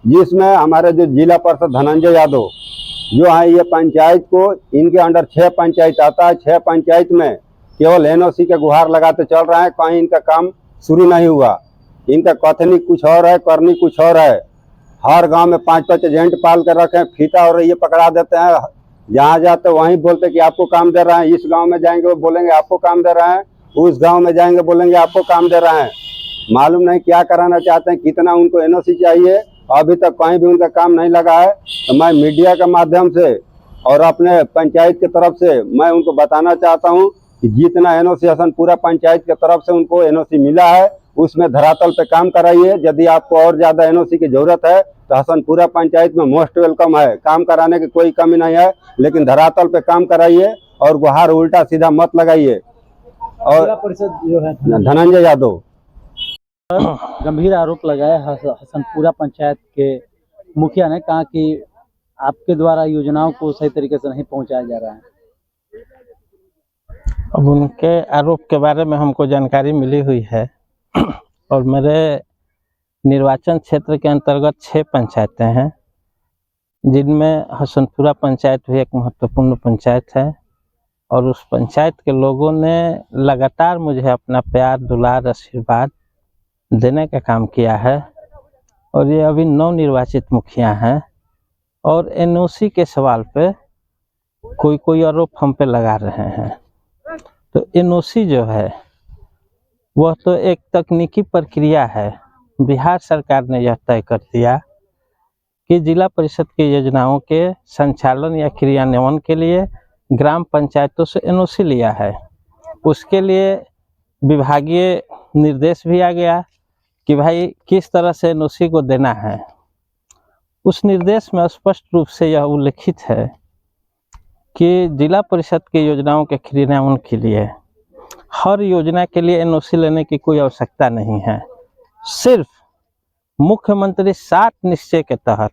जिसमें हमारे जो जिला पार्षद धनंजय यादव जो है, ये पंचायत को, इनके अंडर 6 पंचायत आता है। 6 पंचायत में केवल एनओसी के गुहार लगाते चल रहे हैं, कहीं इनका काम शुरू नहीं हुआ। इनका कथनी कुछ और है, करनी कुछ और है। हर गांव में 5-5 एजेंट पाल कर रखे, फीता और ये पकड़ा देते हैं। जहाँ जाते वहीं बोलते कि आपको काम दे रहे हैं। इस गांव में जाएंगे वो बोलेंगे आपको काम दे रहे हैं, उस गांव में जाएंगे बोलेंगे आपको काम दे रहे हैं। मालूम नहीं क्या कराना चाहते हैं, कितना उनको एनओसी चाहिए। अभी तक कहीं भी उनका काम नहीं लगा है। तो मैं मीडिया के माध्यम से और अपने पंचायत की तरफ से मैं उनको बताना चाहता हूँ कि जितना एनओसी हसनपुरा पंचायत की तरफ से उनको एनओसी मिला है, उसमें धरातल पे काम कराइए। यदि आपको और ज्यादा एनओसी की जरूरत है तो हसनपुरा पंचायत में मोस्ट वेलकम है, काम कराने की कोई कमी नहीं है, लेकिन धरातल पे काम कराइए और गुहार उल्टा सीधा मत लगाइए। और जिला परिषद जो है धनंजय यादव गंभीर आरोप लगाया हसनपुरा पंचायत के मुखिया ने, कहा कि आपके द्वारा योजनाओं को सही तरीके से नहीं पहुंचाया जा रहा है। अब उनके आरोप के बारे में हमको जानकारी मिली हुई है और मेरे निर्वाचन क्षेत्र के अंतर्गत 6 पंचायतें हैं, जिनमें हसनपुरा पंचायत भी एक महत्वपूर्ण पंचायत है। और उस पंचायत के लोगों ने लगातार मुझे अपना प्यार, दुलार, आशीर्वाद देने का काम किया है। और ये अभी नवनिर्वाचित मुखिया हैं और एनओसी के सवाल पे कोई आरोप हम पे लगा रहे हैं। तो एनओसी जो है वह तो एक तकनीकी प्रक्रिया है। बिहार सरकार ने यह तय कर दिया कि जिला परिषद की योजनाओं के संचालन या क्रियान्वयन के लिए ग्राम पंचायतों से एनओसी लिया है। उसके लिए विभागीय निर्देश भी आ गया कि भाई किस तरह से एनओसी को देना है। उस निर्देश में स्पष्ट रूप से यह उल्लिखित है कि जिला परिषद की योजनाओं के क्रियान्वयन के लिए हर योजना के लिए एनओसी लेने की कोई आवश्यकता नहीं है। सिर्फ मुख्यमंत्री 7 निश्चय के तहत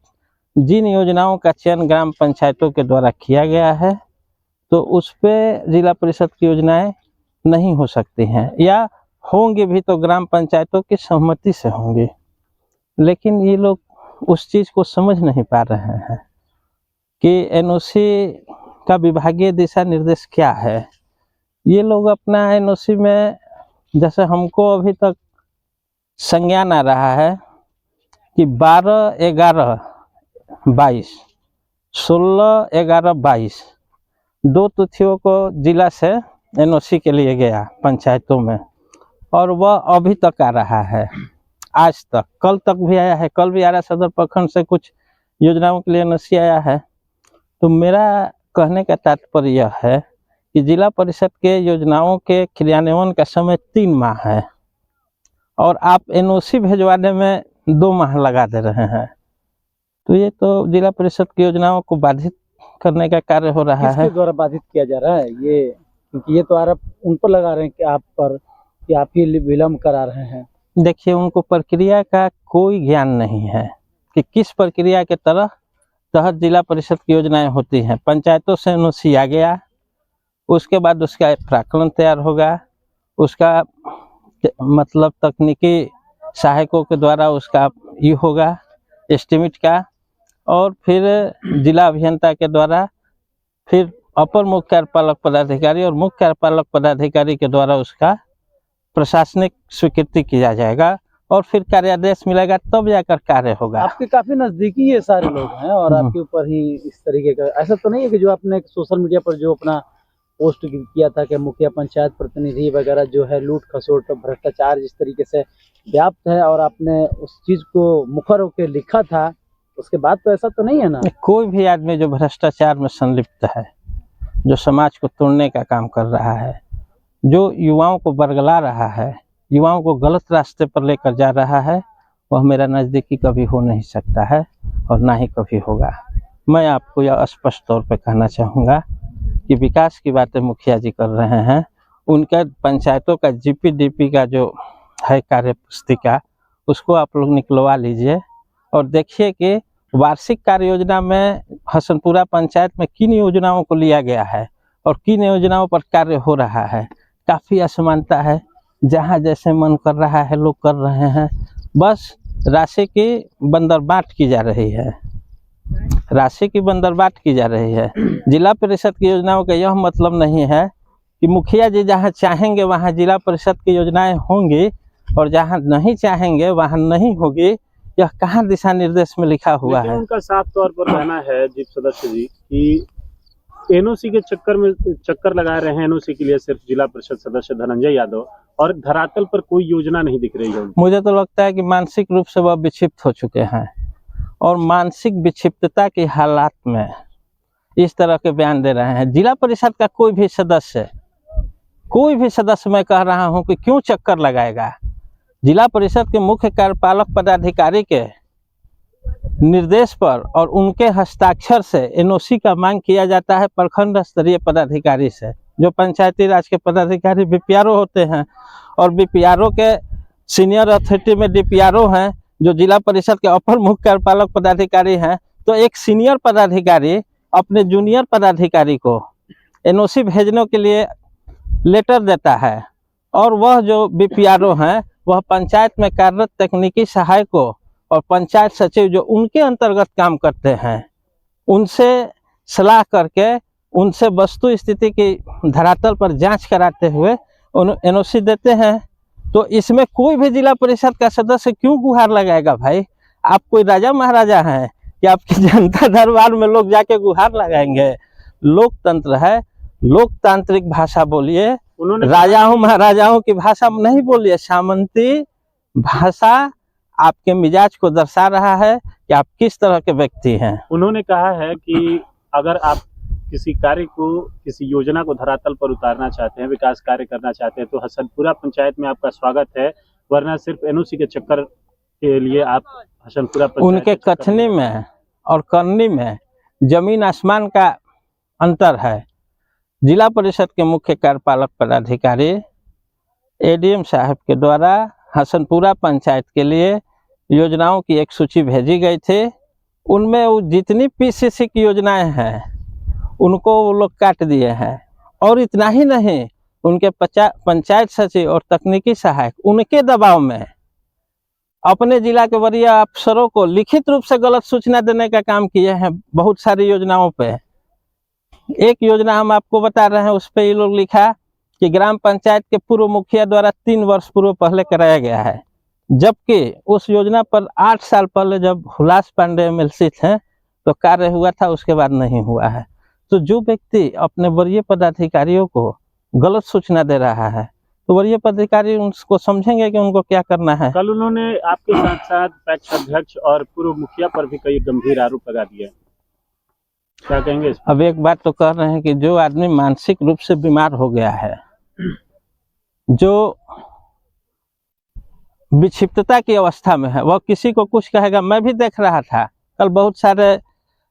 जिन योजनाओं का चयन ग्राम पंचायतों के द्वारा किया गया है, तो उस पे जिला परिषद की योजनाएं नहीं हो सकती हैं, या होंगे भी तो ग्राम पंचायतों की सहमति से होंगे। लेकिन ये लोग उस चीज़ को समझ नहीं पा रहे हैं कि एनओसी का विभागीय दिशा निर्देश क्या है। ये लोग अपना एनओसी में, जैसे हमको अभी तक संज्ञान आ रहा है कि 12/11/22, 16/11/22 2 तिथियों को जिला से एनओसी के लिए गया पंचायतों में, और वह अभी तक आ रहा है। आज तक, कल तक भी आया है, कल भी आ रहा है। सदर प्रखंड से कुछ योजनाओं के लिए एनओसी आया है। तो मेरा कहने का तात्पर्य यह है कि जिला परिषद के योजनाओं के क्रियान्वयन का समय 3 माह है और आप एनओसी भिजवाने में 2 माह लगा दे रहे हैं। तो ये तो जिला परिषद की योजनाओं को बाधित करने का कार्य हो रहा है। किसके द्वारा बाधित किया जा रहा है ये? क्योंकि ये तो आरोप उन पर लगा रहे हैं कि आप पर, कि आप ही विलम्ब करा रहे हैं। देखिए, उनको प्रक्रिया का कोई ज्ञान नहीं है कि किस प्रक्रिया के तहत जिला परिषद की योजनाएं होती हैं। पंचायतों से एनओसी आ गया, उसके बाद उसका प्राक्कलन तैयार होगा, उसका मतलब तकनीकी सहायकों के द्वारा उसका ये होगा एस्टिमेट का, और फिर जिला अभियंता के द्वारा फिर अपर मुख्य कार्यपालक पदाधिकारी और मुख्य कार्यपालक पदाधिकारी के द्वारा उसका प्रशासनिक स्वीकृति किया जाएगा और फिर कार्यादेश मिलेगा, तब जाकर कार्य होगा। आपके काफी नजदीकी ये सारे लोग हैं और आपके ऊपर ही इस तरीके का, ऐसा तो नहीं है कि जो आपने सोशल मीडिया पर जो अपना पोस्ट किया था कि मुखिया पंचायत प्रतिनिधि वगैरह जो है लूट खसोट भ्रष्टाचार जिस तरीके से व्याप्त है, और आपने उस चीज को मुखर होकर लिखा था, उसके बाद तो ऐसा तो नहीं है ना? कोई भी आदमी जो भ्रष्टाचार में संलिप्त है, जो समाज को तोड़ने का काम कर रहा है, जो युवाओं को बरगला रहा है, युवाओं को गलत रास्ते पर लेकर जा रहा है, वह मेरा नज़दीकी कभी हो नहीं सकता है और ना ही कभी होगा। मैं आपको यह स्पष्ट तौर पे कहना चाहूँगा कि विकास की बातें मुखिया जी कर रहे हैं, उनका पंचायतों का जीपीडीपी का जो है कार्य पुस्तिका, उसको आप लोग निकलवा लीजिए और देखिए कि वार्षिक कार्य योजना में हसनपुरा पंचायत में किन योजनाओं को लिया गया है और किन योजनाओं पर कार्य हो रहा है। काफ़ी असमानता है, जहाँ जैसे मन कर रहा है लोग कर रहे हैं। बस राशि की बंदरबाट की जा रही है, राशि की बंदरबाट की जा रही है। जिला परिषद की योजनाओं का यह मतलब नहीं है कि मुखिया जी जहाँ चाहेंगे वहाँ जिला परिषद की योजनाएं होंगी और जहाँ नहीं चाहेंगे वहाँ नहीं होगी। यह कहाँ दिशा निर्देश में लिखा हुआ लेकिन है? उनका साफ तौर पर कहना है जीप सदस्य जी कि एनओसी के चक्कर लगा रहे हैं एनओसी के लिए सिर्फ जिला परिषद सदस्य धनंजय यादव, और धरातल पर कोई योजना नहीं दिख रही है उनको। मुझे तो लगता है कि मानसिक रूप से वह विक्षिप्त हो चुके हैं और मानसिक विक्षिप्तता की हालात में इस तरह के बयान दे रहे हैं। जिला परिषद का कोई भी सदस्य मैं कह रहा हूं कि क्यों चक्कर लगाएगा। जिला परिषद के मुख्य कार्यपालक पदाधिकारी के निर्देश पर और उनके हस्ताक्षर से एनओसी का मांग किया जाता है प्रखंड स्तरीय पदाधिकारी से, जो पंचायती राज के पदाधिकारी बीपीआरओ होते हैं, और बीपीआरओ के सीनियर अथॉरिटी में डीपीआरओ हैं जो जिला परिषद के अपर मुख्य कार्यपालक पदाधिकारी हैं। तो एक सीनियर पदाधिकारी अपने जूनियर पदाधिकारी को एनओसी भेजने के लिए लेटर देता है, और वह जो बीपीआरओ हैं वह पंचायत में कार्यरत तकनीकी सहायकों और पंचायत सचिव जो उनके अंतर्गत काम करते हैं उनसे सलाह करके उनसे वस्तु स्थिति की धरातल पर जांच कराते हुए एनओसी देते हैं। तो इसमें कोई भी जिला परिषद का सदस्य क्यों गुहार लगाएगा भाई? आप कोई राजा महाराजा हैं कि आपकी जनता दरबार में लोग जाके गुहार लगाएंगे? लोकतंत्र है, लोकतांत्रिक भाषा बोलिए, राजाओं महाराजाओं की भाषा नहीं बोलिए। सामंती भाषा आपके मिजाज को दर्शा रहा है कि आप किस तरह के व्यक्ति हैं। उन्होंने कहा है कि अगर आप किसी कार्य को, किसी योजना को धरातल पर उतारना चाहते हैं, विकास कार्य करना चाहते हैं, तो हसनपुरा पंचायत में आपका स्वागत है, वरना सिर्फ एनओसी के चक्कर के लिए आप हसनपुरा पंचायत। उनके कथनी में और करनी में जमीन आसमान का अंतर है। जिला परिषद के मुख्य कार्यपालक पदाधिकारी एडीएम साहब के द्वारा हसनपुरा पंचायत के लिए योजनाओं की एक सूची भेजी गई थी। उनमें वो जितनी पीसीसी की योजनाएं हैं उनको वो लोग काट दिए हैं, और इतना ही नहीं, उनके पंचायत सचिव और तकनीकी सहायक उनके दबाव में अपने जिला के वरीय अफसरों को लिखित रूप से गलत सूचना देने का काम किए हैं बहुत सारी योजनाओं पे। एक योजना हम आपको बता रहे हैं, उस पर ये लोग लिखा कि ग्राम पंचायत के पूर्व मुखिया द्वारा 3 वर्ष पूर्व पहले कराया गया है, जबकि उस योजना पर 8 साल पहले जब हुलास पांडे एमएलसी थे तो कार्य हुआ था, उसके बाद नहीं हुआ है। तो जो व्यक्ति अपने वरीय पदाधिकारियों को गलत सूचना दे रहा है तो वरीय पदाधिकारी उसको समझेंगे कि उनको क्या करना है। कल उन्होंने आपके साथ साथ पैक्स अध्यक्ष और पूर्व मुखिया पर भी कई गंभीर आरोप लगा दिए, क्या कहेंगे? अब एक बात तो कह रहे हैं कि जो आदमी मानसिक रूप से बीमार हो गया है, जो विक्षिप्तता की अवस्था में है, वह किसी को कुछ कहेगा। मैं भी देख रहा था कल बहुत सारे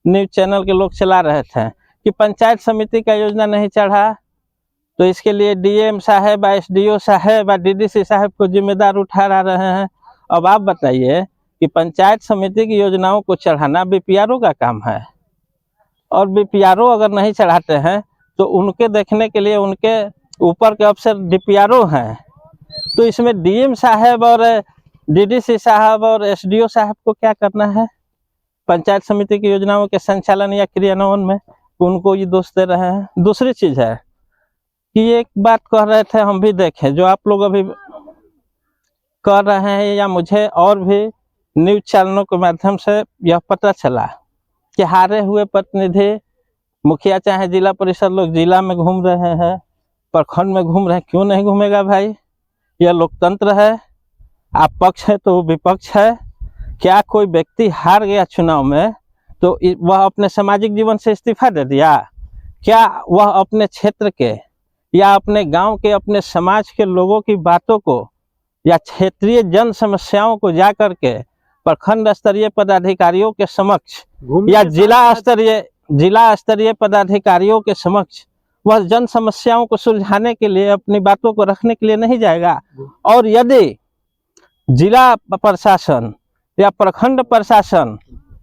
न्यूज चैनल के लोग चला रहे थे कि पंचायत समिति का योजना नहीं चढ़ा तो इसके लिए डीएम साहब, एसडीओ साहब, डीडीसी साहब को जिम्मेदार उठा रहे हैं। अब आप बताइए कि पंचायत समिति की योजनाओं को चढ़ाना बीपीआरओ का काम है, और बीपीआरओ अगर नहीं चढ़ाते हैं तो उनके देखने के लिए उनके ऊपर के अफसर डीपीआरओ हैं। तो इसमें डीएम साहब और डीडीसी साहब और एसडीओ साहब को क्या करना है पंचायत समिति की योजनाओं के संचालन या क्रियान्वयन में? उनको ये दोष दे रहे हैं। दूसरी चीज है कि एक बात कह रहे थे, हम भी देखें, जो आप लोग अभी कर रहे हैं या मुझे और भी न्यूज चैनलों के माध्यम से यह पता चला कि हारे हुए प्रतिनिधि मुखिया चाहे जिला परिषद लोग जिला में घूम रहे हैं, प्रखंड में घूम रहे हैं। क्यों नहीं घूमेगा भाई? यह लोकतंत्र है। आप पक्ष है तो विपक्ष है। क्या कोई व्यक्ति हार गया चुनाव में तो वह अपने सामाजिक जीवन से इस्तीफा दे दिया? क्या वह अपने क्षेत्र के या अपने गांव के, अपने समाज के लोगों की बातों को या क्षेत्रीय जन समस्याओं को जा करके प्रखंड स्तरीय पदाधिकारियों के समक्ष या जिला स्तरीय पदाधिकारियों के समक्ष वह जन समस्याओं को सुलझाने के लिए, अपनी बातों को रखने के लिए नहीं जाएगा? और यदि जिला प्रशासन या प्रखंड प्रशासन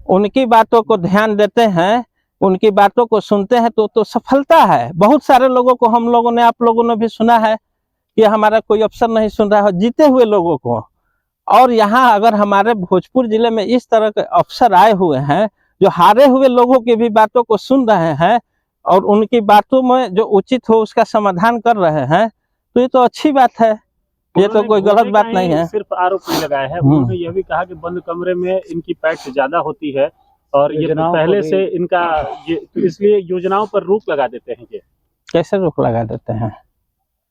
उनकी बातों को ध्यान देते हैं, उनकी बातों को सुनते हैं तो सफलता है। बहुत सारे लोगों को हम लोगों ने, आप लोगों ने भी सुना है कि हमारा कोई अफसर नहीं सुन रहा है, जीते हुए लोगों को और यहाँ अगर हमारे भोजपुर जिले में इस तरह के अफसर आए हुए हैं जो हारे हुए लोगों की भी बातों को सुन रहे हैं और उनकी बातों में जो उचित हो उसका समाधान कर रहे हैं, तो ये तो अच्छी बात है, ये तो कोई गलत बात नहीं है। सिर्फ आरोप नहीं लगाया है, उन्होंने यह भी कहा कि बंद कमरे में इनकी पैठ ज्यादा होती है और ये तो पहले से इनका इसलिए योजनाओं पर रोक लगा देते हैं। ये कैसे रोक लगा देते हैं?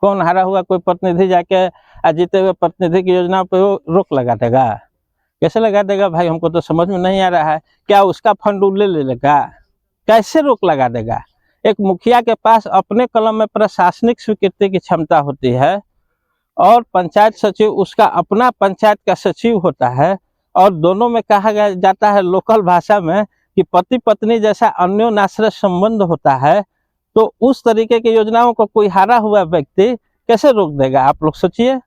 कौन हारा हुआ कोई प्रतिनिधि जाके जीते हुए प्रतिनिधि की योजना पे रोक लगा देगा? कैसे लगा देगा भाई, हमको तो समझ में नहीं आ रहा है। क्या उसका फंड ले लेगा? कैसे रोक लगा देगा? एक मुखिया के पास अपने कलम में प्रशासनिक स्वीकृति की क्षमता होती है और पंचायत सचिव उसका अपना पंचायत का सचिव होता है, और दोनों में कहा जाता है लोकल भाषा में कि पति पत्नी जैसा अन्योन्याश्रय संबंध होता है। तो उस तरीके की योजनाओं को कोई हारा हुआ व्यक्ति कैसे रोक देगा? आप लोग सोचिए।